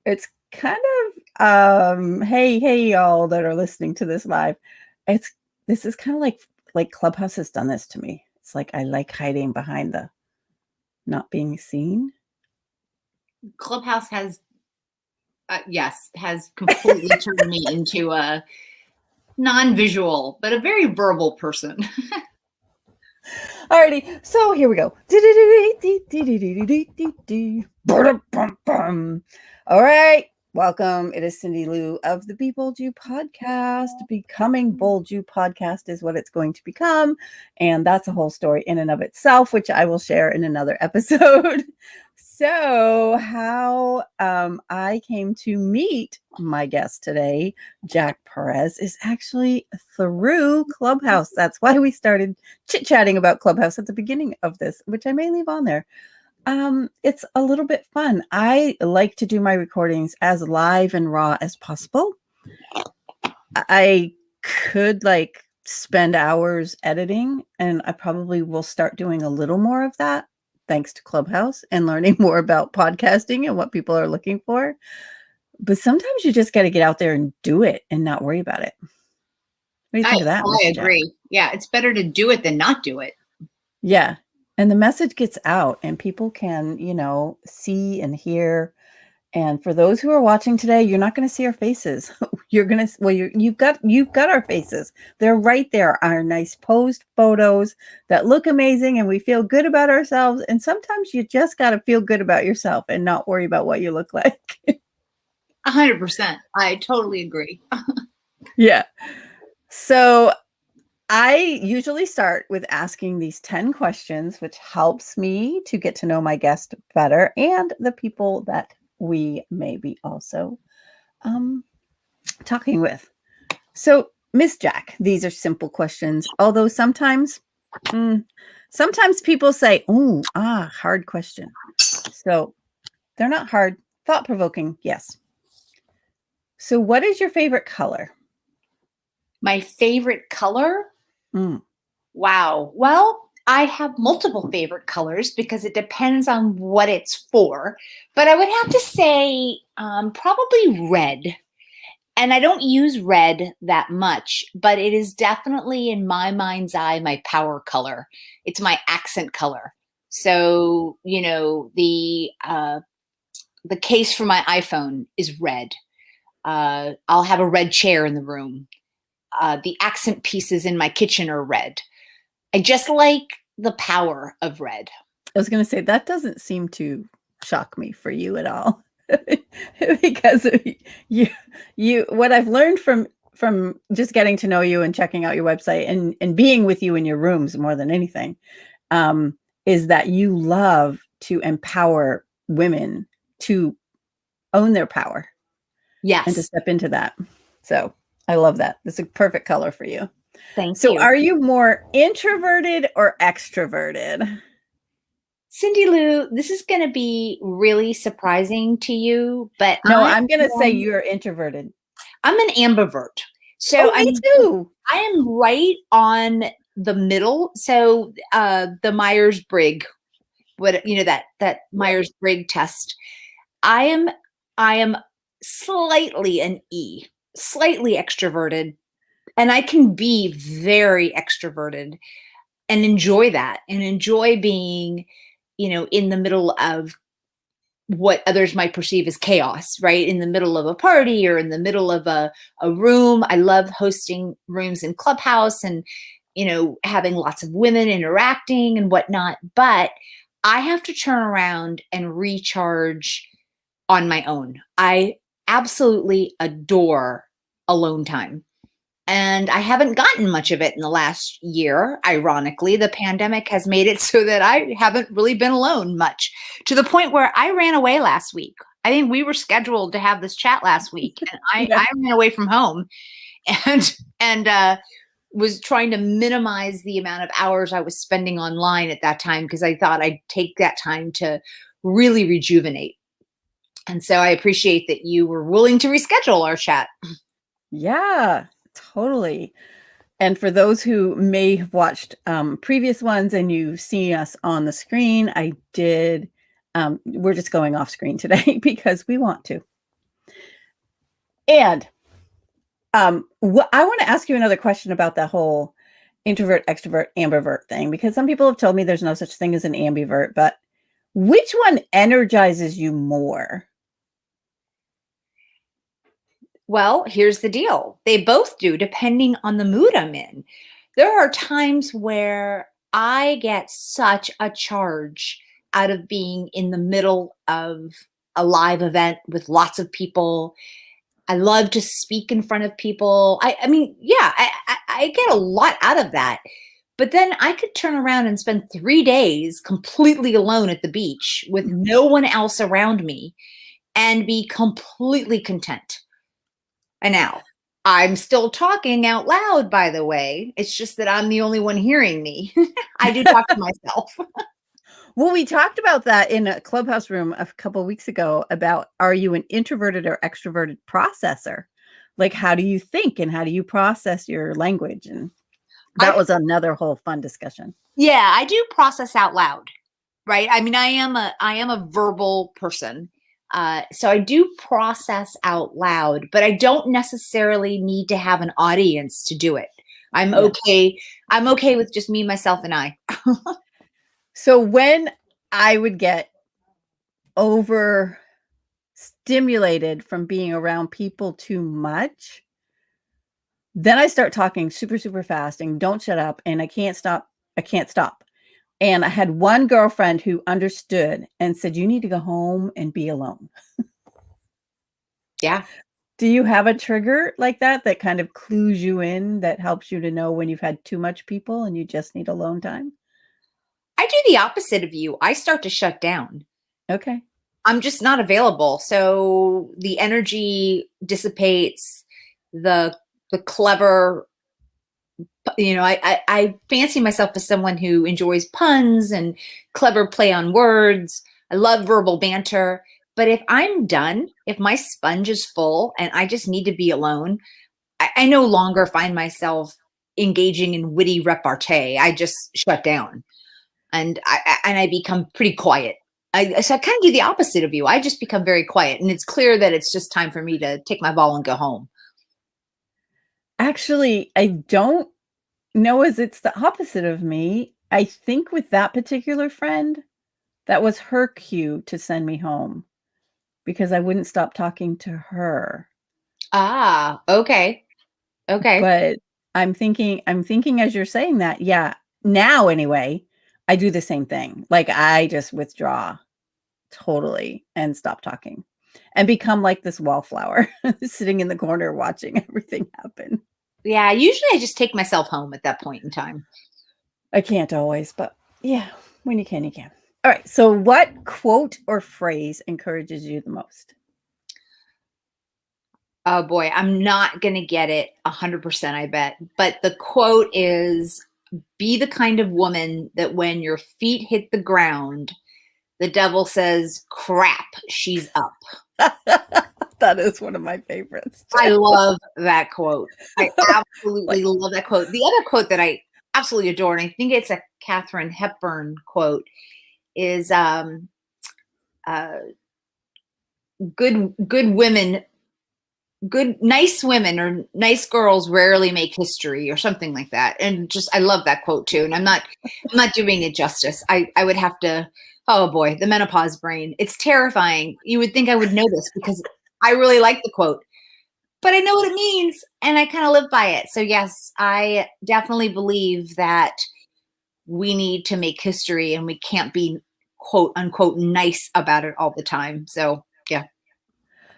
It's kind of hey y'all that are listening to this live. It's this is kind of like Clubhouse has done this to me. It's like I like hiding behind the not being seen. Clubhouse has completely turned me into a non-visual, but a very verbal person. Alrighty, so here we go. All right, welcome. It is Cindy Lou of the Be Bold You podcast. Becoming Bold You podcast is what it's going to become, and that's a whole story in and of itself, which I will share in another episode. So, how I came to meet my guest today, Jack Perez, is actually through Clubhouse. That's why we started chit-chatting about Clubhouse at the beginning of this, which I may leave on there. It's a little bit fun. I like to do my recordings as live and raw as possible. I could spend hours editing, and I probably will start doing a little more of that thanks to Clubhouse and learning more about podcasting and what people are looking for. But sometimes you just got to get out there and do it and not worry about it. What do you think of that? I agree. Jack? Yeah, it's better to do it than not do it. Yeah. And the message gets out and people can, see and hear. And for those who are watching today, you're not going to see our faces. You've got our faces. They're right there, our nice posed photos that look amazing and we feel good about ourselves. And sometimes you just got to feel good about yourself and not worry about what you look like. 100%. I totally agree. Yeah. So I usually start with asking these 10 questions, which helps me to get to know my guest better and the people that we may be also talking with. So, Miss Jack, these are simple questions, although sometimes people say, hard question. So they're not hard, thought-provoking, yes. So what is your favorite color? My favorite color? Wow. Well, I have multiple favorite colors because it depends on what it's for. But I would have to say probably red. And I don't use red that much, but it is definitely in my mind's eye my power color. It's my accent color. So, the case for my iPhone is red. I'll have a red chair in the room. The accent pieces in my kitchen are red. I just like the power of red. I was going to say, that doesn't seem to shock me for you at all. Because you what I've learned from just getting to know you and checking out your website and being with you in your rooms more than anything, is that you love to empower women to own their power. Yes. And to step into that. So I love that. It's a perfect color for you. Thank you. So are you more introverted or extroverted? Cindy Lou, this is going to be really surprising to you, but no, I'm going to say you're introverted. I'm an ambivert. So me too. I am right on the middle. So the Myers-Briggs, that Myers-Briggs test. I am slightly an E, slightly extroverted, and I can be very extroverted and enjoy that and enjoy being, in the middle of what others might perceive as chaos, right? In the middle of a party or in the middle of a room. I love hosting rooms in Clubhouse and, having lots of women interacting and whatnot. But I have to turn around and recharge on my own. I absolutely adore alone time. And I haven't gotten much of it in the last year. Ironically, the pandemic has made it so that I haven't really been alone much, to the point where I ran away last week. I think we were scheduled to have this chat last week, and I ran away from home and was trying to minimize the amount of hours I was spending online at that time because I thought I'd take that time to really rejuvenate. And so I appreciate that you were willing to reschedule our chat. Yeah. Totally. And for those who may have watched previous ones and you see us on the screen, I did. We're just going off screen today because we want to. And I want to ask you another question about that whole introvert, extrovert, ambivert thing, because some people have told me there's no such thing as an ambivert, but which one energizes you more? Well, here's the deal. They both do, depending on the mood I'm in. There are times where I get such a charge out of being in the middle of a live event with lots of people. I love to speak in front of people. I mean, yeah, I get a lot out of that. But then I could turn around and spend 3 days completely alone at the beach with no one else around me and be completely content. And now I'm still talking out loud, by the way. It's just that I'm the only one hearing me. I do talk to myself. Well, we talked about that in a clubhouse room a couple of weeks ago about, are you an introverted or extroverted processor? Like, how do you think and how do you process your language? And that was another whole fun discussion. Yeah, I do process out loud, right? I mean, I am a verbal person. So I do process out loud, but I don't necessarily need to have an audience to do it. I'm Yeah. okay. I'm okay with just me, myself, and I. So when I would get overstimulated from being around people too much, then I start talking super, super fast and don't shut up. And I can't stop. I can't stop. And I had one girlfriend who understood and said, you need to go home and be alone. Yeah. Do you have a trigger like that kind of clues you in, that helps you to know when you've had too much people and you just need alone time? I do the opposite of you. I start to shut down. Okay. I'm just not available. So the energy dissipates, the clever, I fancy myself as someone who enjoys puns and clever play on words. I love verbal banter. But if I'm done, if my sponge is full and I just need to be alone, I no longer find myself engaging in witty repartee. I just shut down and I become pretty quiet. So I kind of do the opposite of you. I just become very quiet, and it's clear that it's just time for me to take my ball and go home. Actually, I don't know as it's the opposite of me. I think with that particular friend, that was her cue to send me home because I wouldn't stop talking to her. Ah, okay. Okay. But I'm thinking as you're saying that, yeah, now anyway, I do the same thing. Like, I just withdraw totally and stop talking and become like this wallflower sitting in the corner watching everything happen. Yeah, usually I just take myself home at that point in time. I can't always, but yeah, when you can, you can. All right. So, what quote or phrase encourages you the most? Oh boy, I'm not going to get it 100%, I bet. But the quote is, be the kind of woman that when your feet hit the ground, the devil says, crap, she's up. That is one of my favorites. I love that quote. I absolutely Like, love that quote. The other quote that I absolutely adore, and I think it's a Katharine Hepburn quote, is uh, good women, nice women or nice girls rarely make history, or something like that. And just, I love that quote too. And I'm not doing it justice. I would have to, oh boy, the menopause brain. It's terrifying. You would think I would know this because I really like the quote, but I know what it means and I kind of live by it. So yes, I definitely believe that we need to make history and we can't be quote unquote nice about it all the time. So yeah.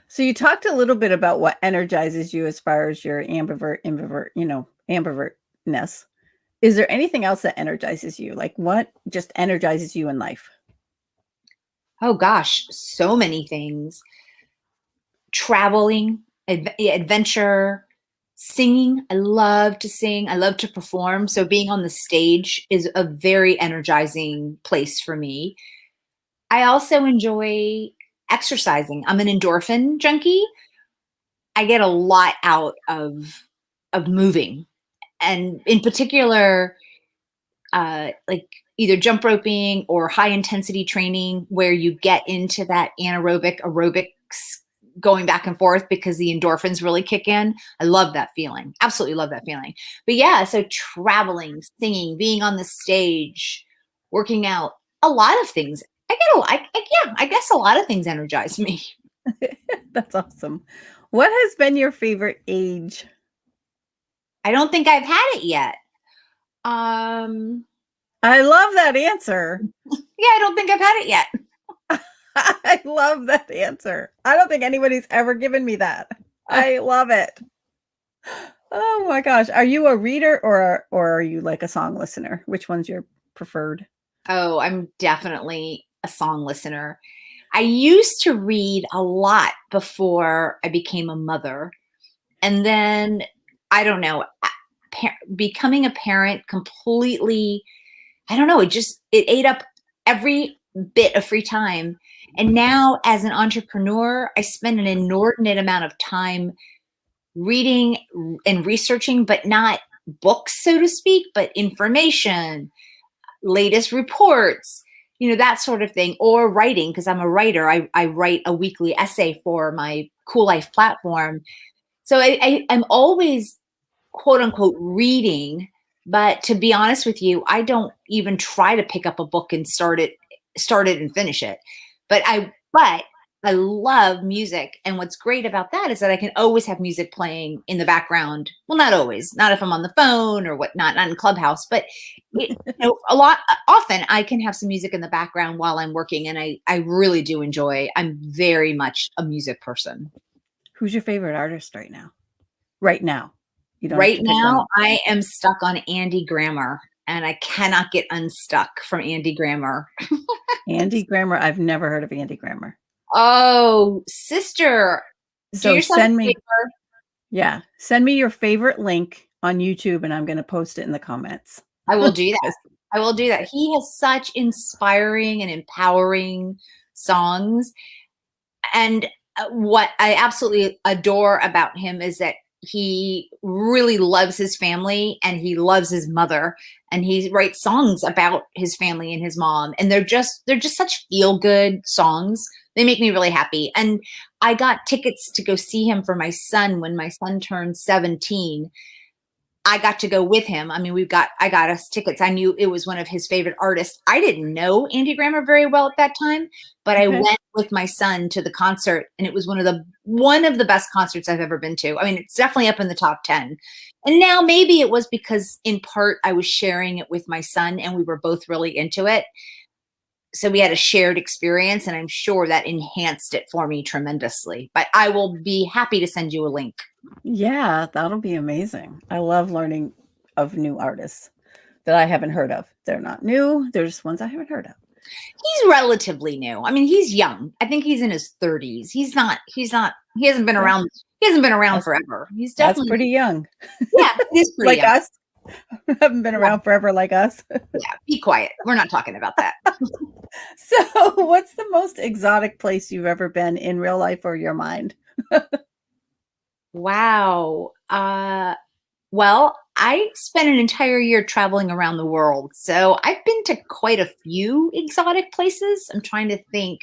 so you talked a little bit about what energizes you as far as your ambivertness. Is there anything else that energizes you? Like, what just energizes you in life? Oh gosh, so many things. Traveling, adventure, singing. I love to sing. I love to perform. So being on the stage is a very energizing place for me. I also enjoy exercising. I'm an endorphin junkie. I get a lot out of moving, and in particular, like either jump roping or high intensity training where you get into that anaerobic aerobics going back and forth because the endorphins really kick in. I love that feeling. Absolutely love that feeling. But yeah, so traveling, singing, being on the stage, working out, a lot of things. I guess a lot of things energize me. That's awesome. What has been your favorite age? I don't think I've had it yet. I love that answer. Yeah, I don't think I've had it yet. I love that answer. I don't think anybody's ever given me that. I love it. Oh my gosh. Are you a reader or are you like a song listener? Which one's your preferred? Oh, I'm definitely a song listener. I used to read a lot before I became a mother. And then, I don't know, becoming a parent completely, I don't know, it ate up every bit of free time. And now as an entrepreneur, I spend an inordinate amount of time reading and researching, but not books, so to speak, but information, latest reports, that sort of thing, or writing, because I'm a writer. I write a weekly essay for my Cool Life platform. So I'm always, quote unquote, reading. But to be honest with you, I don't even try to pick up a book and start it and finish it. But I love music. And what's great about that is that I can always have music playing in the background. Well, not always, not if I'm on the phone or whatnot, not in Clubhouse, but often I can have some music in the background while I'm working. And I really do enjoy, I'm very much a music person. Who's your favorite artist right now? Right now. Right now, I am stuck on Andy Grammer, and I cannot get unstuck from Andy Grammer. Andy Grammer. I've never heard of Andy Grammer. Oh, sister. So send me your favorite link on YouTube, and I'm going to post it in the comments. I will do that. I will do that. He has such inspiring and empowering songs. And what I absolutely adore about him is that he really loves his family and he loves his mother, and he writes songs about his family and his mom. And they're just such feel good songs. They make me really happy. And I got tickets to go see him for my son when my son turned 17. I got to go with him. I mean, I got us tickets. I knew it was one of his favorite artists. I didn't know Andy Grammer very well at that time, but I went with my son to the concert, and it was one of the best concerts I've ever been to. I mean, it's definitely up in the top 10. And now maybe it was because in part I was sharing it with my son and we were both really into it. So we had a shared experience, and I'm sure that enhanced it for me tremendously. But I will be happy to send you a link. Yeah, that'll be amazing. I love learning of new artists that I haven't heard of. They're not new. They're just ones I haven't heard of. He's relatively new. I mean, he's young. I think he's in his 30s. He hasn't been around. He hasn't been around forever. He's definitely that's pretty young. Yeah, he's pretty like young. Us. Haven't been around forever like us. Yeah, be quiet. We're not talking about that. So what's the most exotic place you've ever been in real life or your mind? Wow. Well, I spent an entire year traveling around the world. So I've been to quite a few exotic places. I'm trying to think.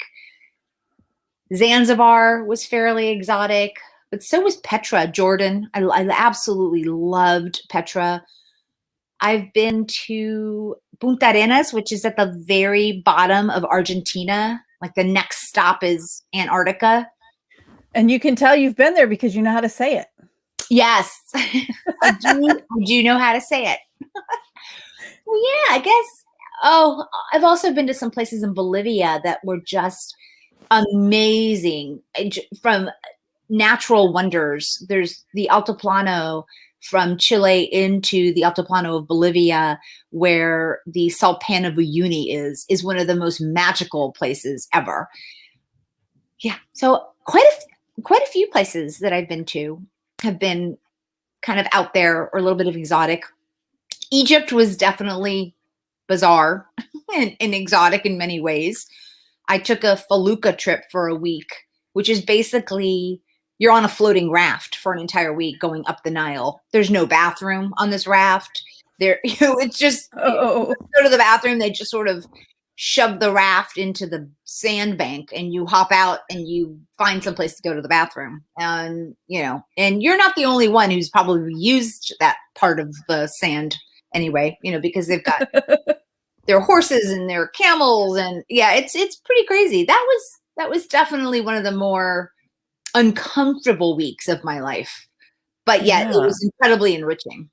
Zanzibar was fairly exotic, but so was Petra, Jordan. I absolutely loved Petra. I've been to Punta Arenas, which is at the very bottom of Argentina. Like the next stop is Antarctica. And you can tell you've been there because you know how to say it. Yes, I do know how to say it. Well, yeah, I guess. Oh, I've also been to some places in Bolivia that were just amazing from natural wonders. There's the Altiplano from Chile into the Altiplano of Bolivia, where the Salpan of Uyuni is one of the most magical places ever. Yeah, so quite a few places that I've been to have been kind of out there or a little bit of exotic. Egypt was definitely bizarre and exotic in many ways. I took a felucca trip for a week, which is basically you're on a floating raft for an entire week going up the Nile. There's no bathroom on this raft. It's just you go to the bathroom. They just sort of shove the raft into the sandbank and you hop out and you find some place to go to the bathroom. And, and you're not the only one who's probably used that part of the sand anyway, because they've got their horses and their camels. And yeah, it's pretty crazy. That was definitely one of the more uncomfortable weeks of my life, but yet it was incredibly enriching.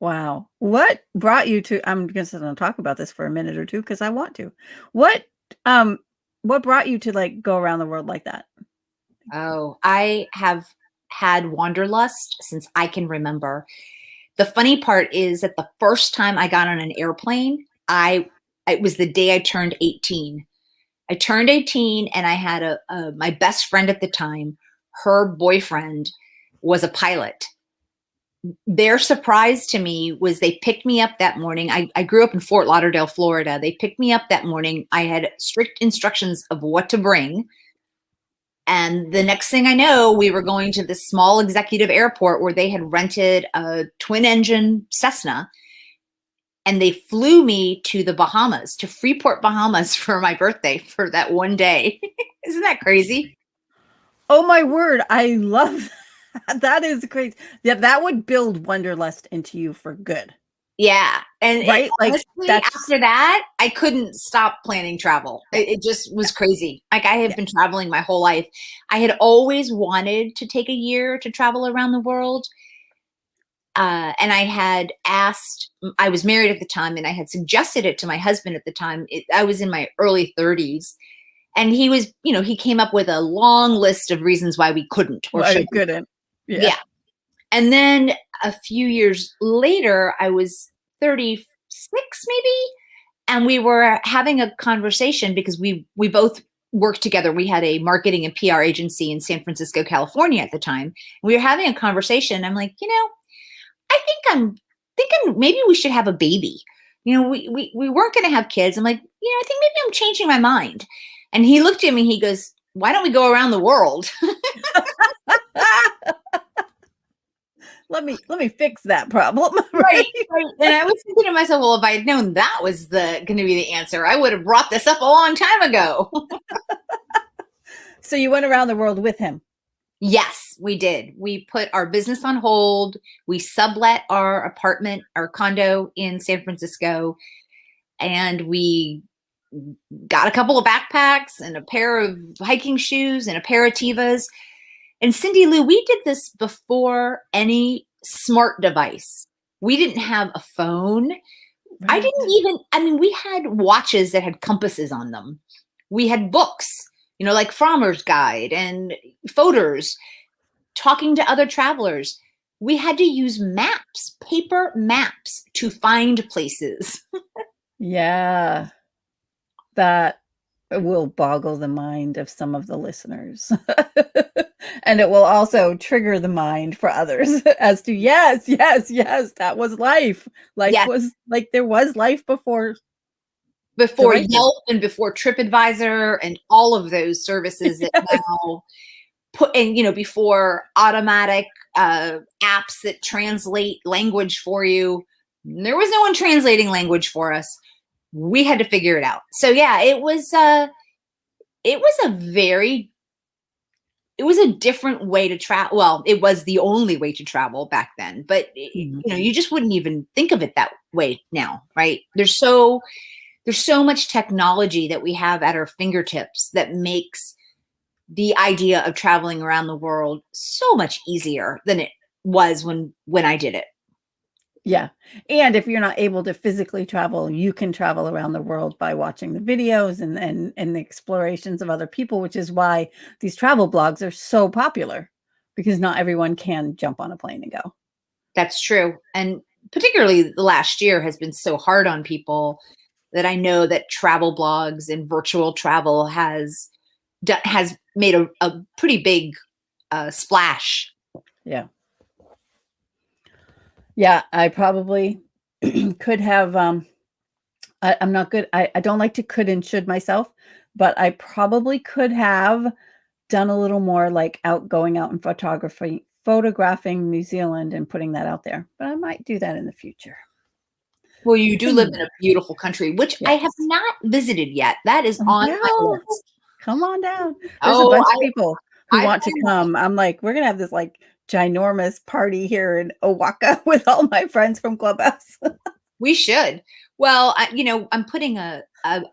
Wow. What brought you to, I'm going to talk about this for a minute or two because I want to. What brought you to like go around the world like that? Oh, I have had wanderlust since I can remember. The funny part is that the first time I got on an airplane, it was the day I turned 18. I turned 18 and I had my best friend at the time, her boyfriend was a pilot. Their surprise to me was they picked me up that morning. I grew up in Fort Lauderdale, Florida. They picked me up that morning. I had strict instructions of what to bring. And the next thing I know, we were going to this small executive airport where they had rented a twin engine Cessna. And they flew me to the Bahamas, to Freeport, Bahamas for my birthday for that one day. Isn't that crazy? Oh my word. I love that. That is crazy. Yeah, that would build wanderlust into you for good. Yeah. And right? Honestly, after that, I couldn't stop planning travel. It just was crazy. Like I have been traveling my whole life. I had always wanted to take a year to travel around the world. And I had asked, I was married at the time, and I had suggested it to my husband at the time. I was in my early 30s. And he was, he came up with a long list of reasons why we couldn't. Why we couldn't. Yeah. And then a few years later, I was 36 maybe, and we were having a conversation because we both worked together. We had a marketing and PR agency in San Francisco, California at the time. We were having a conversation. I'm like, I think I'm thinking maybe we should have a baby. We weren't going to have kids. I'm like, I think maybe I'm changing my mind. And he looked at me, he goes, why don't we go around the world? Let me fix that problem. Right. And I was thinking to myself, well, if I had known that was going to be the answer, I would have brought this up a long time ago. So you went around the world with him? Yes, we did. We put our business on hold. We sublet our apartment, our condo in San Francisco, and we got a couple of backpacks and a pair of hiking shoes and a pair of Tevas. And Cindy Lou, we did this before any smart device. We didn't have a phone. Right. We had watches that had compasses on them. We had books, like Frommer's Guide and photos, talking to other travelers. We had to use maps, paper maps, to find places. Yeah. That will boggle the mind of some of the listeners. And it will also trigger the mind for others as to, yes, that was life. Life was like, there was life before Yelp and before TripAdvisor and all of those services that now put in, before automatic apps that translate language for you. There was no one translating language for us. We had to figure it out. So yeah, it was a different way to travel. Well, it was the only way to travel back then, but you just wouldn't even think of it that way now, right? There's so much technology that we have at our fingertips that makes the idea of traveling around the world so much easier than it was when I did it. Yeah. And if you're not able to physically travel, you can travel around the world by watching the videos and the explorations of other people, which is why these travel blogs are so popular, because not everyone can jump on a plane and go. That's true. And particularly the last year has been so hard on people that I know that travel blogs and virtual travel has made a pretty big splash. Yeah. Yeah, I probably could have, I'm not good. I don't like to could and should myself, but I probably could have done a little more like going out and photographing New Zealand and putting that out there, but I might do that in the future. Well, you do live in a beautiful country, which I Yes. have not visited yet. That is on my Well, list. come on down. There's a bunch of people who I want to come. I'm like, we're gonna have this like ginormous party here in Owaka with all my friends from Clubhouse. We should. Well, I'm putting I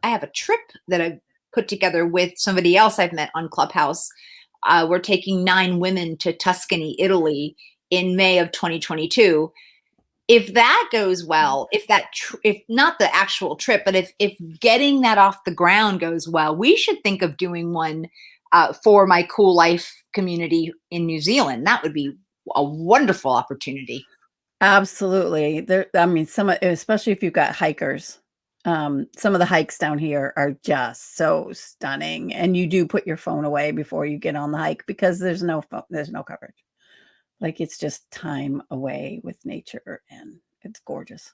have a trip that I've put together with somebody else I've met on Clubhouse. We're taking 9 women to Tuscany, Italy in May of 2022. If that goes well, if not the actual trip, but if getting that off the ground goes well, we should think of doing one for my Cool Life community in New Zealand. That would be a wonderful opportunity. Absolutely. I mean, especially if you've got hikers. Some of the hikes down here are just so stunning. And you do put your phone away before you get on the hike because there's no coverage. Like it's just time away with nature and it's gorgeous.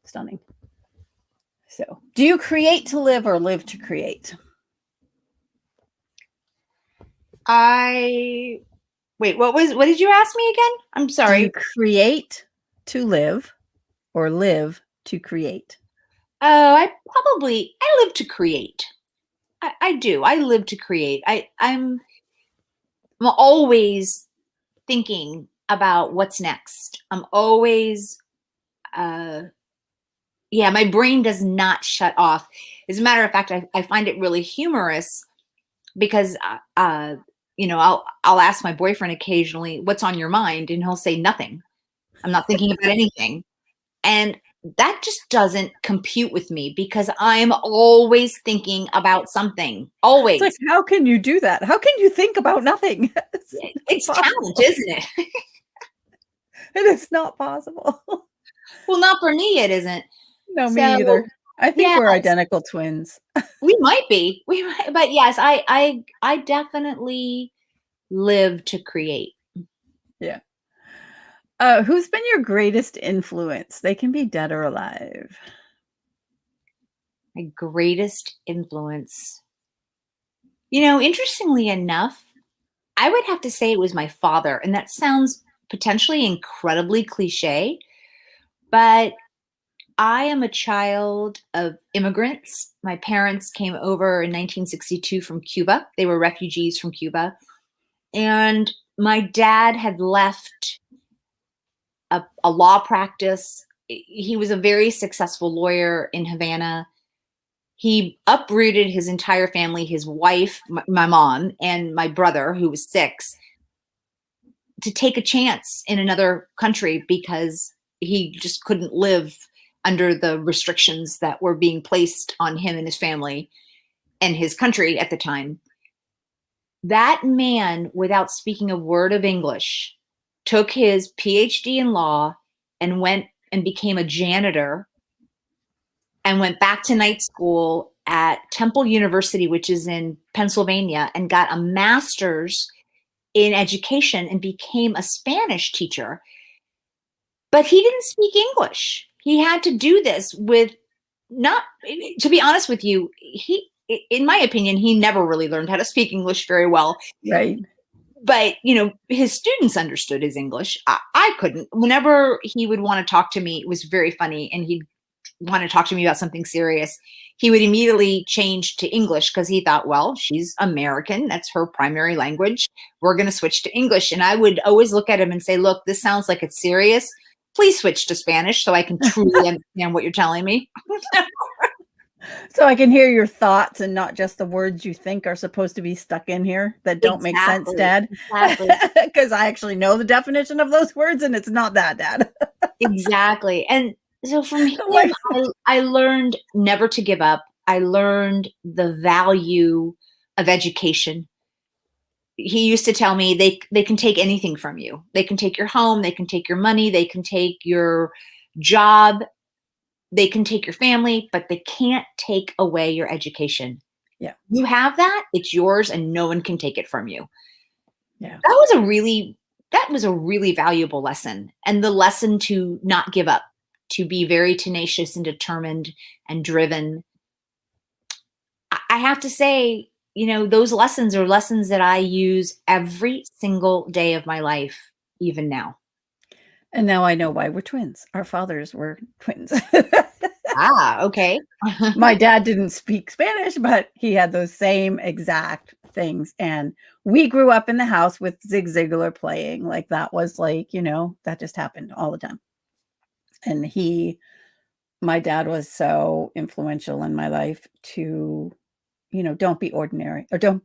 Stunning. So, do you create to live or live to create? Wait, what did you ask me again? I'm sorry. Do you create to live or live to create? Oh, I live to create. I do. I live to create. I'm always thinking about what's next. I'm always, my brain does not shut off. As a matter of fact, I find it really humorous because, I'll ask my boyfriend occasionally, what's on your mind? And he'll say nothing. I'm not thinking about anything. And that just doesn't compute with me because I'm always thinking about something. Always. It's like, how can you do that? How can you think about nothing? It's talent, isn't it? It is not possible. Well, not for me, it isn't. No, me either. I think we're identical twins. We might be. But yes, I definitely live to create. Yeah. Who's been your greatest influence? They can be dead or alive. My greatest influence. Interestingly enough, I would have to say it was my father. And that sounds potentially incredibly cliche, but I am a child of immigrants. My parents came over in 1962 from Cuba. They were refugees from Cuba. And my dad had left a law practice. He was a very successful lawyer in Havana. He uprooted his entire family, his wife, my mom, and my brother, who was 6, to take a chance in another country because he just couldn't live under the restrictions that were being placed on him and his family and his country at the time. That man, without speaking a word of English, took his PhD in law and went and became a janitor and went back to night school at Temple University, which is in Pennsylvania, and got a master's in education and became a Spanish teacher. But he didn't speak English. He had to do this with to be honest with you, in my opinion, he never really learned how to speak English very well. Right. But, his students understood his English. I couldn't. Whenever he would want to talk to me, it was very funny. And he'd want to talk to me about something serious. He would immediately change to English because he thought, well, she's American. That's her primary language. We're going to switch to English. And I would always look at him and say, look, this sounds like it's serious. Please switch to Spanish so I can truly understand what you're telling me. So I can hear your thoughts and not just the words you think are supposed to be stuck in here that don't make sense, Dad. Because I actually know the definition of those words and it's not that, Dad. Exactly. And so from him, I learned never to give up. I learned the value of education. He used to tell me they can take anything from you. They can take your home. They can take your money. They can take your job. They can take your family, but they can't take away your education. Yeah. You have that, it's yours, and no one can take it from you. Yeah. That was a really valuable lesson. And the lesson to not give up, to be very tenacious and determined and driven. I have to say, those lessons are lessons that I use every single day of my life, even now. And now I know why we're twins. Our fathers were twins. Okay. My dad didn't speak Spanish, but he had those same exact things. And we grew up in the house with Zig Ziglar playing. Like that was like, that just happened all the time. And my dad was so influential in my life to, don't be ordinary or don't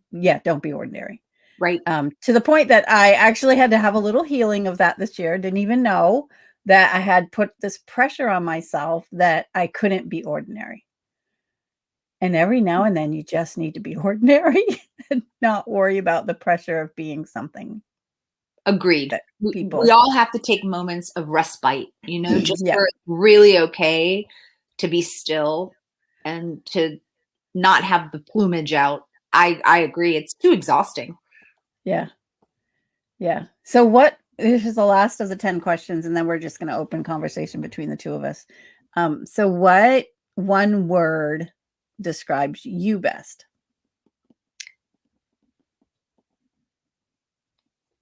be ordinary. Right. To the point that I actually had to have a little healing of that this year. Didn't even know that I had put this pressure on myself that I couldn't be ordinary. And every now and then you just need to be ordinary and not worry about the pressure of being something Agreed. that We people all have to take moments of respite, just yeah. where it's really okay to be still and to not have the plumage out. I agree. It's too exhausting. Yeah. Yeah. So this is the last of the 10 questions, and then we're just going to open conversation between the two of us. So what one word describes you best?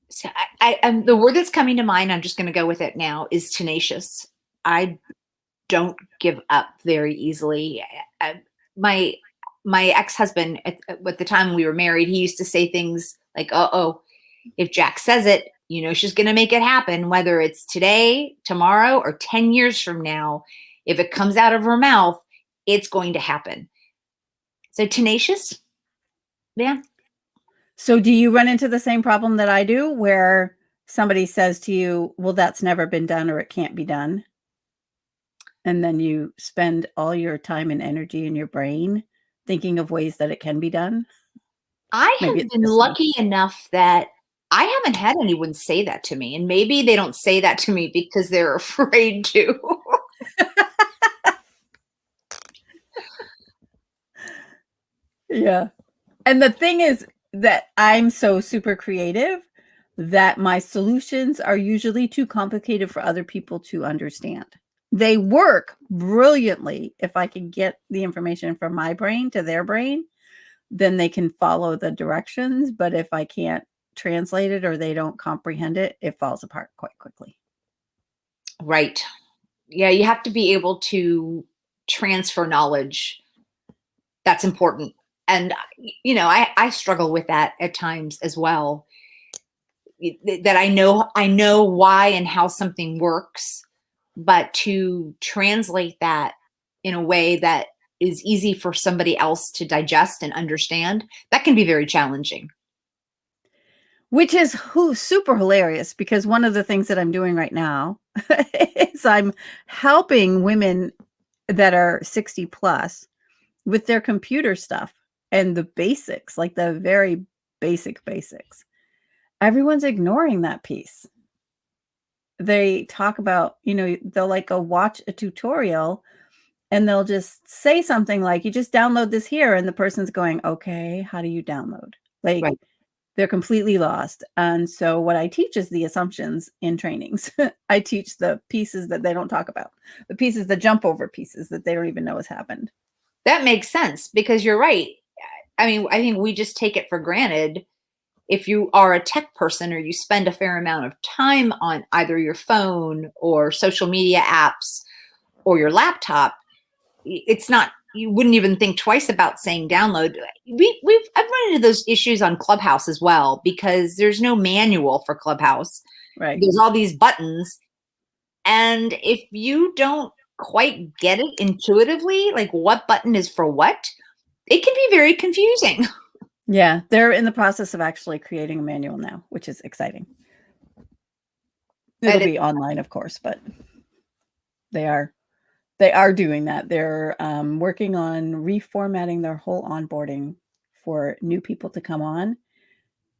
So and the word that's coming to mind, I'm just going to go with it now, is tenacious. I don't give up very easily. My ex-husband at the time we were married, he used to say things like, "Oh, if Jack says it, she's going to make it happen, whether it's today, tomorrow, or 10 years from now. If it comes out of her mouth, it's going to happen." So tenacious, yeah. So do you run into the same problem that I do where somebody says to you, well, that's never been done or it can't be done? And then you spend all your time and energy in your brain thinking of ways that it can be done? I Maybe have it's been just me. lucky enough that I haven't had anyone say that to me. And maybe they don't say that to me because they're afraid to. Yeah. And the thing is that I'm so super creative that my solutions are usually too complicated for other people to understand. They work brilliantly if I can get the information from my brain to their brain, then they can follow the directions. But if I can't translate it or they don't comprehend it, it falls apart quite quickly. Right. Yeah, you have to be able to transfer knowledge. That's important. And I struggle with that at times as well. That I know why and how something works, but to translate that in a way that is easy for somebody else to digest and understand, that can be very challenging. Which is super hilarious because one of the things that I'm doing right now is I'm helping women that are 60 plus with their computer stuff and the basics, like the very basics. Everyone's ignoring that piece. They talk about, they'll like go watch a tutorial and they'll just say something like, you just download this here. And the person's going, okay, how do you download? Like, Right. they're completely lost. And so what I teach is the assumptions in trainings. I teach the pieces that they don't talk about, the pieces, the jump over pieces that they don't even know has happened. That makes sense because you're right. I mean, I think we just take it for granted. If you are a tech person or you spend a fair amount of time on either your phone or social media apps or your laptop, it's not, you wouldn't even think twice about saying download. I've run into those issues on Clubhouse as well because there's no manual for Clubhouse. Right. There's all these buttons. And if you don't quite get it intuitively, like what button is for what, it can be very confusing. Yeah. They're in the process of actually creating a manual now, which is exciting. It'll be online, of course, but they are doing that. They're working on reformatting their whole onboarding for new people to come on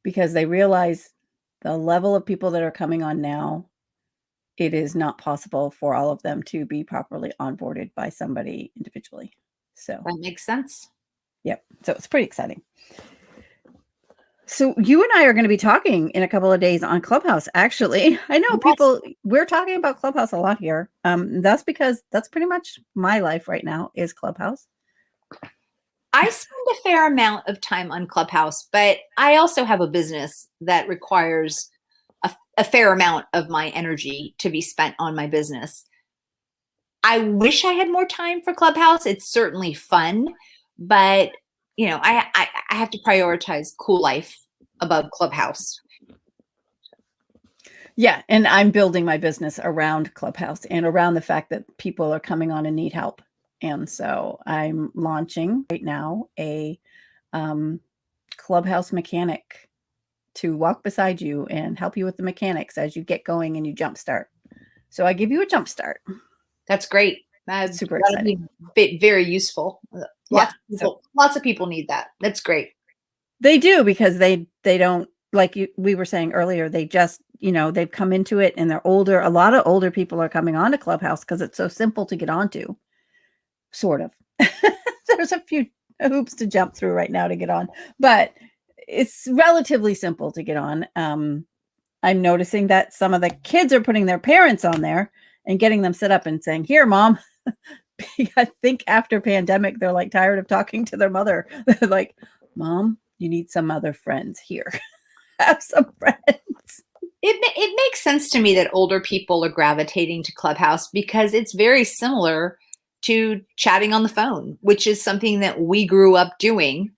because they realize the level of people that are coming on now, it is not possible for all of them to be properly onboarded by somebody individually. So That makes sense. yep. So it's pretty exciting. So you and I are going to be talking in a couple of days on Clubhouse. Actually, I know we're talking about Clubhouse a lot here. That's because that's pretty much my life right now is Clubhouse. I spend a fair amount of time on Clubhouse, but I also have a business that requires a fair amount of my energy to be spent on my business. I wish I had more time for Clubhouse. It's certainly fun, but I have to prioritize Cool Life above Clubhouse. Yeah, and I'm building my business around Clubhouse and around the fact that people are coming on and need help. And so I'm launching right now a Clubhouse mechanic to walk beside you and help you with the mechanics as you get going and you jumpstart. So I give you a jumpstart. That's great. It's super exciting. Be very useful. Lots of people need that. That's great. They do, because they don't, like we were saying earlier, they just, they've come into it and they're older. A lot of older people are coming onto Clubhouse because it's so simple to get onto, sort of. There's a few hoops to jump through right now to get on, but it's relatively simple to get on. I'm noticing that some of the kids are putting their parents on there and getting them set up and saying, here, mom. I think after pandemic, they're like tired of talking to their mother. They're like, mom, you need some other friends here. Have some friends. It makes sense to me that older people are gravitating to Clubhouse because it's very similar to chatting on the phone, which is something that we grew up doing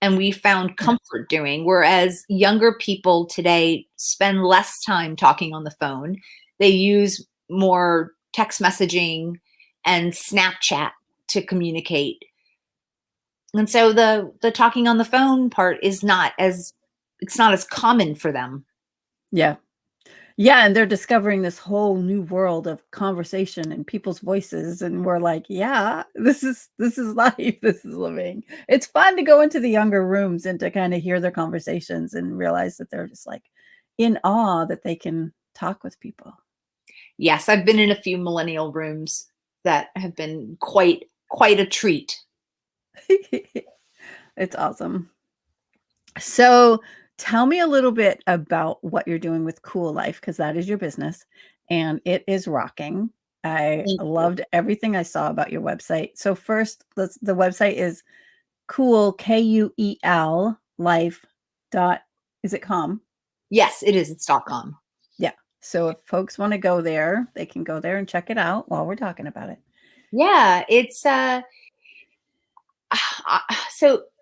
and we found comfort doing. Whereas younger people today spend less time talking on the phone. They use more text messaging and Snapchat to communicate. And so the talking on the phone part is not as common for them. Yeah. Yeah. And they're discovering this whole new world of conversation and people's voices. And we're like, yeah, this is life. This is living. It's fun to go into the younger rooms and to kind of hear their conversations and realize that they're just like in awe that they can talk with people. Yes. I've been in a few millennial rooms that have been quite a treat. It's awesome. So tell me a little bit about what you're doing with Cool Life, because that is your business and it is rocking. I loved everything I saw about your website. So first, the website is Kuel, Kuel life dot, is it com? Yes, it is. It's .com. Yeah. So if folks want to go there, they can go there and check it out while we're talking about it. Yeah, it's so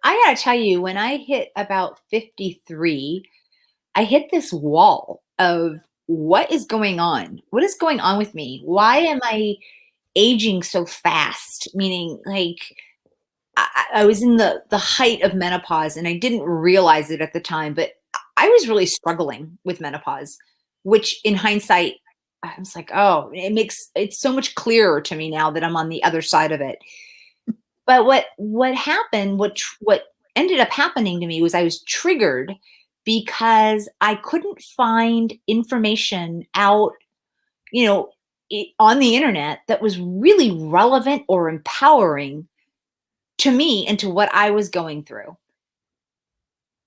I gotta tell you, when I hit about 53, I hit this wall of what is going on? What is going on with me? Why am I aging so fast? Meaning, like, I was in the height of menopause and I didn't realize it at the time, but I was really struggling with menopause, which in hindsight, I was like, oh, it's so much clearer to me now that I'm on the other side of it. But what happened, what ended up happening to me was I was triggered because I couldn't find information out, on the internet that was really relevant or empowering to me and to what I was going through.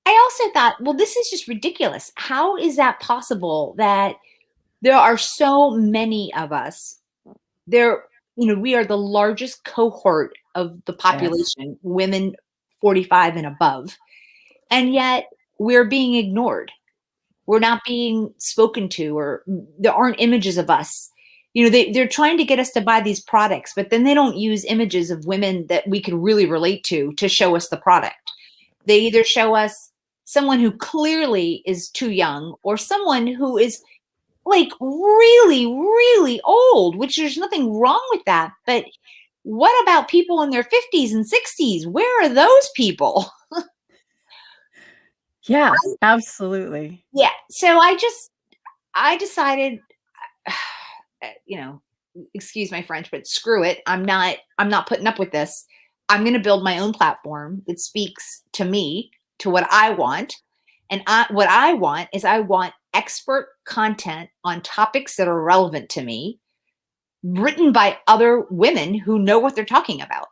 I also thought, well, this is just ridiculous. How is that possible that there are so many of us? We are the largest cohort of the population, yes, women 45 and above. And yet we're being ignored. We're not being spoken to, or there aren't images of us. They're trying to get us to buy these products, but then they don't use images of women that we could really relate to show us the product. They either show us someone who clearly is too young or someone who is like really, really old, which there's nothing wrong with that. But what about people in their 50s and 60s? Where are those people? Yeah, absolutely. Yeah. So I decided, excuse my French, but screw it. I'm not putting up with this. I'm going to build my own platform that speaks to me, to what I want. And what I want is I want expert content on topics that are relevant to me, written by other women who know what they're talking about.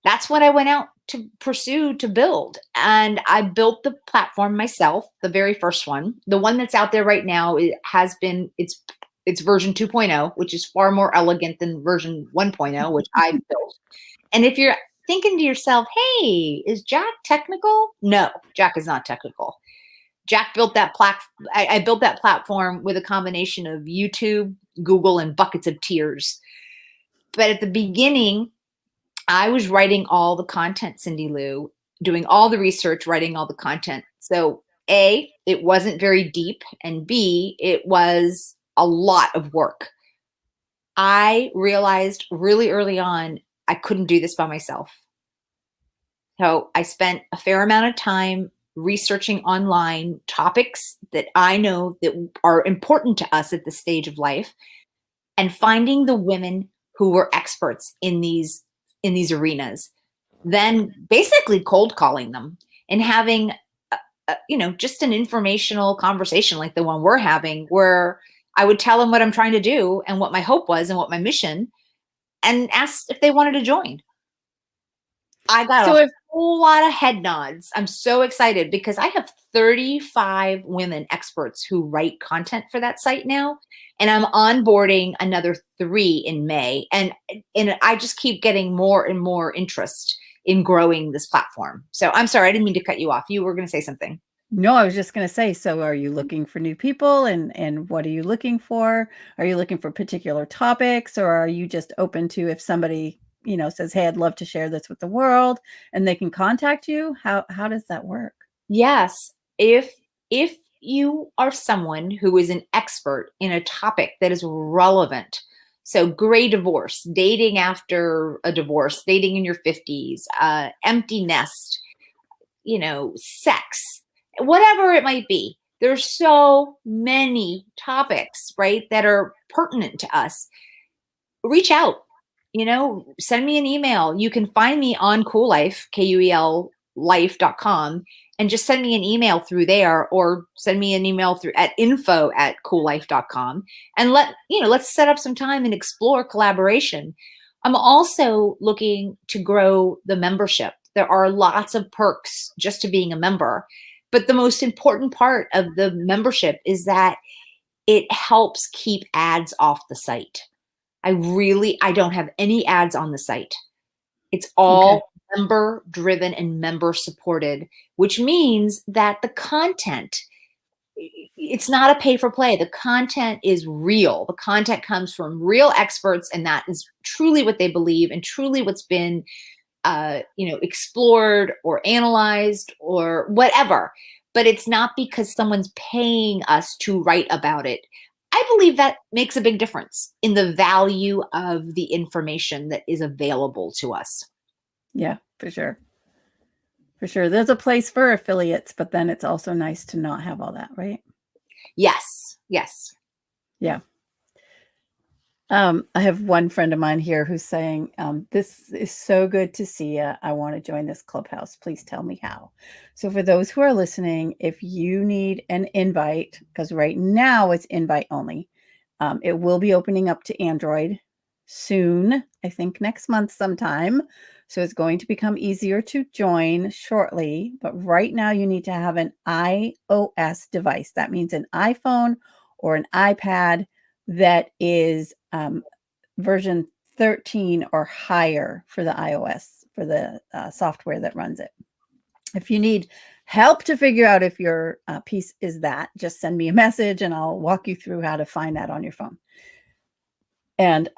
That's what I went out to pursue, to build. And I built the platform myself, the very first one. The one that's out there right now, it's version 2.0, which is far more elegant than version 1.0, which I built. And if you're thinking to yourself, hey, is Jack technical? No, Jack is not technical. Jack built that I built that platform with a combination of YouTube, Google, and buckets of tears. But at the beginning, I was writing all the content, Cindy Lou, doing all the research, writing all the content. So A, it wasn't very deep, and B, it was a lot of work. I realized really early on I couldn't do this by myself. So I spent a fair amount of time researching online topics that I know that are important to us at this stage of life, and finding the women who were experts in these arenas, then basically cold calling them and having just an informational conversation like the one we're having, where I would tell them what I'm trying to do and what my hope was and what my mission, and asked if they wanted to join. I got a whole lot of head nods. I'm so excited because I have 35 women experts who write content for that site now, and I'm onboarding another 3 in May. And I just keep getting more and more interest in growing this platform. So I'm sorry, I didn't mean to cut you off. You were going to say something. No, I was just going to say, so are you looking for new people, and what are you looking for? Are you looking for particular topics, or are you just open to, if somebody, says, hey, I'd love to share this with the world, and they can contact you? How does that work? Yes. If you are someone who is an expert in a topic that is relevant, so gray divorce, dating after a divorce, dating in your 50s, empty nest, sex, whatever it might be. There's so many topics, right, that are pertinent to us. Reach out, send me an email. You can find me on Kuel Life, Kuel life.com, and just send me an email through there, or send me an email through at info@kuellife.com, and let's set up some time and explore collaboration. I'm also looking to grow the membership. There are lots of perks just to being a member, but the most important part of the membership is that it helps keep ads off the site. I don't have any ads on the site. It's all member driven and member supported, which means that the content, it's not a pay for play. The content is real. The content comes from real experts, and that is truly what they believe and truly what's been explored or analyzed or whatever. But it's not because someone's paying us to write about it. I believe that makes a big difference in the value of the information that is available to us. Yeah, for sure. For sure. There's a place for affiliates, but then it's also nice to not have all that, right? Yes. Yes. Yeah. I have one friend of mine here who's saying, this is so good to see you. I want to join this clubhouse. Please tell me how. So for those who are listening, if you need an invite, because right now it's invite only, it will be opening up to Android soon, I think next month sometime. So it's going to become easier to join shortly. But right now you need to have an iOS device. That means an iPhone or an iPad that is version 13 or higher for the iOS, for the software that runs it. If you need help to figure out if your piece is that, just send me a message and I'll walk you through how to find that on your phone. And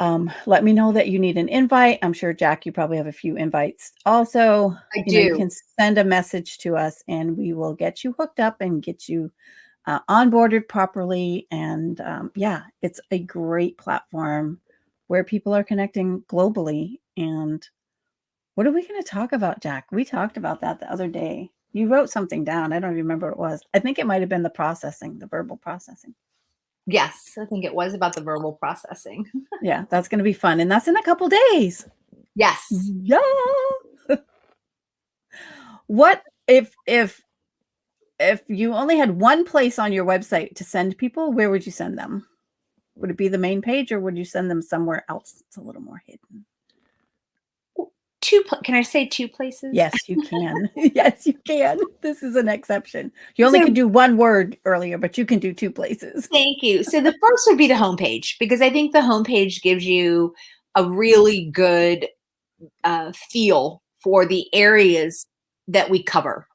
let me know that you need an invite. I'm sure, Jack, you probably have a few invites also. I do. You can send a message to us and we will get you hooked up and get you onboarded properly. And yeah, it's a great platform where people are connecting globally. And what are we going to talk about, Jack? We talked about that the other day. You wrote something down. I don't remember what it was. I think it might have been the verbal processing. Yes, I think it was about the verbal processing. Yeah, that's going to be fun. And that's in a couple days. Yes. Yeah. What if you only had one place on your website to send people, where would you send them? Would it be the main page, or would you send them somewhere else? It's a little more hidden. Can I say 2 places? Yes, you can. Yes, you can. This is an exception. You only could do one word earlier, but you can do 2 places. Thank you. So the first would be the homepage, because I think the homepage gives you a really good feel for the areas that we cover.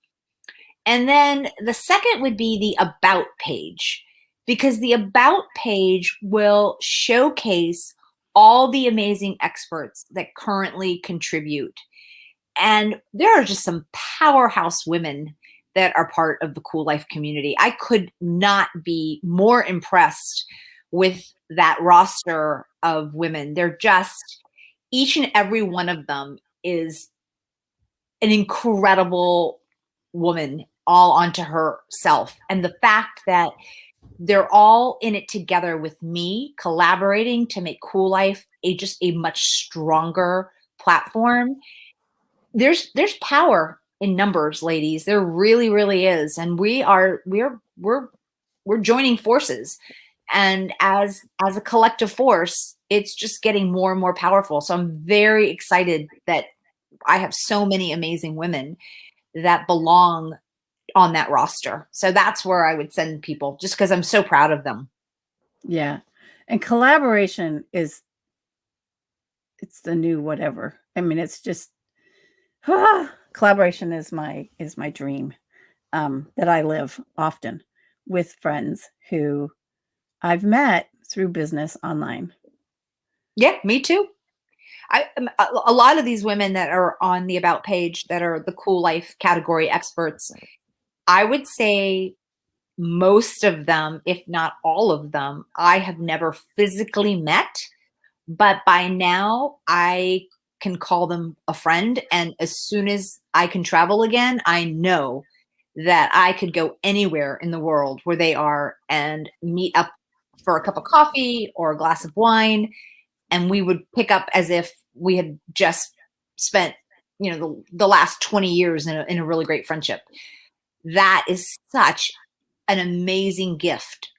And then the second would be the About page, because the About page will showcase all the amazing experts that currently contribute. And there are just some powerhouse women that are part of the Cool Life community. I could not be more impressed with that roster of women. They're just, each and every one of them is an incredible woman all onto herself. And the fact that they're all in it together with me, collaborating to make Cool Life just a much stronger platform. There's power in numbers, ladies. There really, really is. And we're joining forces. And as a collective force, it's just getting more and more powerful. So I'm very excited that I have so many amazing women that belong on that roster. So that's where I would send people, just because I'm so proud of them. Yeah. And collaboration it's the new whatever. I mean, it's just collaboration is my dream, that I live often with friends who I've met through business online. Yeah, me too. A lot of these women that are on the About page that are the Cool Life category experts, I would say most of them, if not all of them, I have never physically met, but by now I can call them a friend. And as soon as I can travel again, I know that I could go anywhere in the world where they are and meet up for a cup of coffee or a glass of wine. And we would pick up as if we had just spent, the last 20 years in a really great friendship. That is such an amazing gift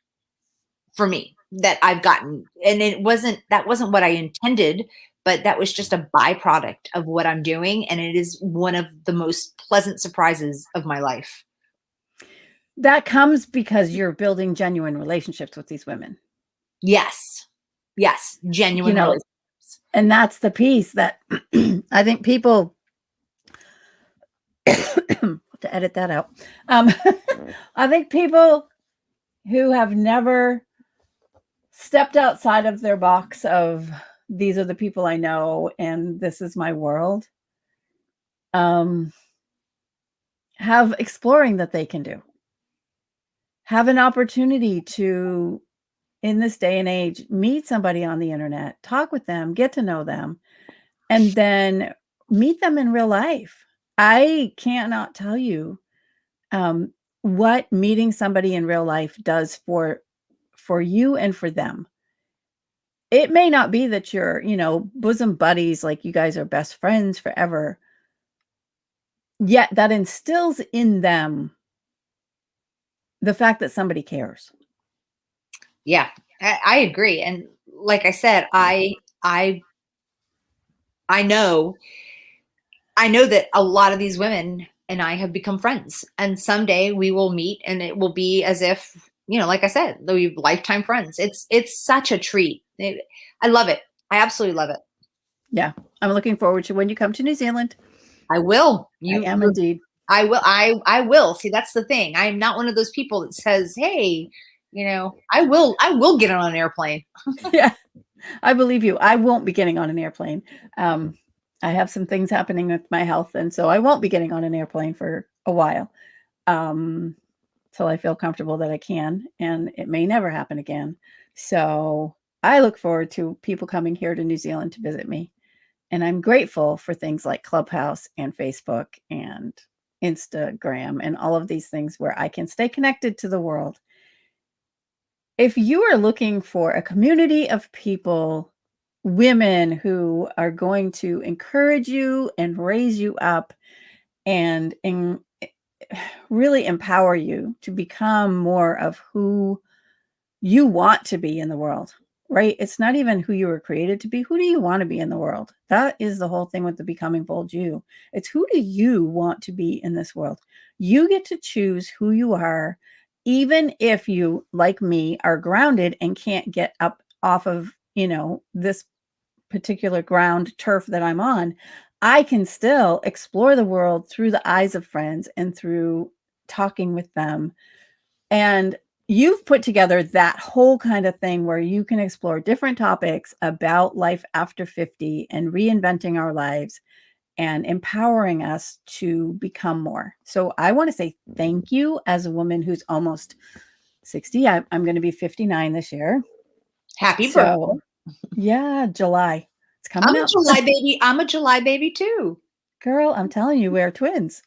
for me that I've gotten. And that wasn't what I intended, but that was just a byproduct of what I'm doing. And it is one of the most pleasant surprises of my life. That comes because you're building genuine relationships with these women. Yes. Genuine relationships. And that's the piece that I think people have to edit that out. I think people who have never stepped outside of their box of these are the people I know and this is my world, have exploring that they can do. Have an opportunity to, in this day and age, meet somebody on the internet, talk with them, get to know them, and then meet them in real life. I cannot tell you what meeting somebody in real life does for you and for them. It may not be that you're, bosom buddies, like you guys are best friends forever, yet that instills in them the fact that somebody cares. Yeah, I agree. And like I said, I know that a lot of these women and I have become friends, and someday we will meet and it will be as if, like I said, we're lifetime friends. It's such a treat. I love it. I absolutely love it. Yeah. I'm looking forward to when you come to New Zealand. I will. I am indeed. I will. I will. See, that's the thing. I'm not one of those people that says, hey, I will get on an airplane. Yeah, I believe you. I won't be getting on an airplane. I have some things happening with my health, and so I won't be getting on an airplane for a while, till I feel comfortable that I can, and it may never happen again. So I look forward to people coming here to New Zealand to visit me, and I'm grateful for things like Clubhouse and Facebook and Instagram and all of these things where I can stay connected to the world. If you are looking for a community of people, women who are going to encourage you and raise you up and really empower you to become more of who you want to be in the world, right? It's not even who you were created to be. Who do you want to be in the world? That is the whole thing with the Becoming Bold You. It's who do you want to be in this world? You get to choose who you are, even if you, like me, are grounded and can't get up off of, this particular ground turf that I'm on. I can still explore the world through the eyes of friends and through talking with them. And you've put together that whole kind of thing where you can explore different topics about life after 50 and reinventing our lives and empowering us to become more. So I want to say thank you as a woman who's almost 60. I'm going to be 59 this year. Happy birthday. So yeah, July. It's I'm coming a up. July baby. I'm a July baby too. Girl, I'm telling you, we're twins.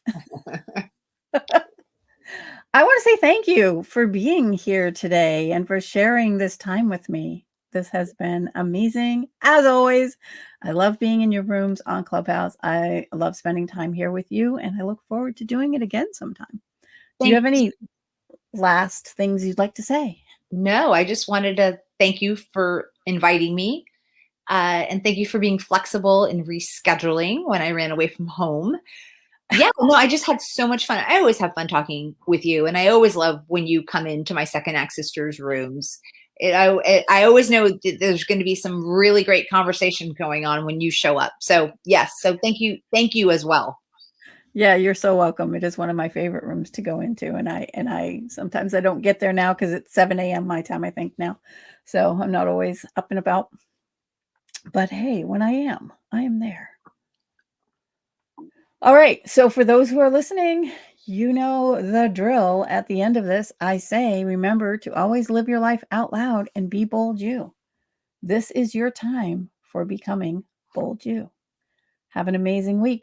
I want to say thank you for being here today and for sharing this time with me. This has been amazing. As always, I love being in your rooms on Clubhouse. I love spending time here with you, and I look forward to doing it again sometime. Do you have any last things you'd like to say? No, I just wanted to thank you for inviting me. And thank you for being flexible in rescheduling when I ran away from home. Yeah, no, I just had so much fun. I always have fun talking with you, and I always love when you come into my Second Act Sisters rooms. I always know that there's going to be some really great conversation going on when you show up. So yes, so thank you as well. Yeah, you're so welcome. It is one of my favorite rooms to go into, and I sometimes I don't get there now because it's 7 a.m. my time, I think now, so I'm not always up and about. But hey, when I am there. All right. So for those who are listening, you know the drill. At the end of this, I say, remember to always live your life out loud and be bold you. This is your time for becoming bold you. Have an amazing week.